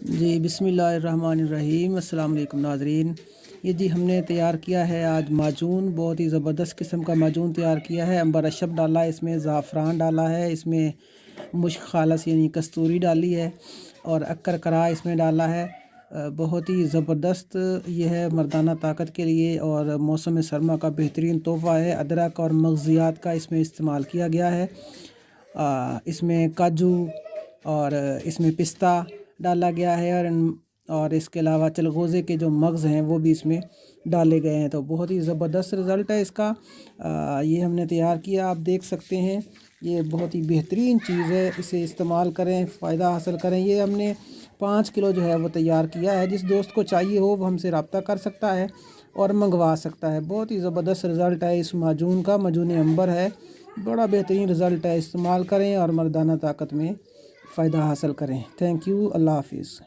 جی بسم اللہ الرحمن الرحیم۔ السلام علیکم ناظرین۔ یہ جی ہم نے تیار کیا ہے آج معجون، بہت ہی زبردست قسم کا معجون تیار کیا ہے۔ عنبر اشب ڈالا ہے، اس میں زعفران ڈالا ہے، اس میں مشک خالص یعنی کستوری ڈالی ہے، اور اکر کرا اس میں ڈالا ہے۔ بہت ہی زبردست یہ ہے مردانہ طاقت کے لیے اور موسم سرما کا بہترین تحفہ ہے۔ ادرک اور مغزیات کا اس میں استعمال کیا گیا ہے۔ اس میں کاجو اور اس میں پستہ ڈالا گیا ہے، اور اس کے علاوہ چلغوزے کے جو مغز ہیں وہ بھی اس میں ڈالے گئے ہیں۔ تو بہت ہی زبردست رزلٹ ہے اس کا۔ یہ ہم نے تیار کیا، آپ دیکھ سکتے ہیں، یہ بہت ہی بہترین چیز ہے، اسے استعمال کریں، فائدہ حاصل کریں۔ یہ ہم نے 5 کلو جو ہے وہ تیار کیا ہے۔ جس دوست کو چاہیے ہو وہ ہم سے رابطہ کر سکتا ہے اور منگوا سکتا ہے۔ بہت ہی زبردست رزلٹ ہے اس معجون کا، معجون عنبر ہے، بڑا بہترین رزلٹ ہے۔ استعمال کریں اور مردانہ طاقت میں فائدہ حاصل کریں۔ تھینک یو، اللہ حافظ۔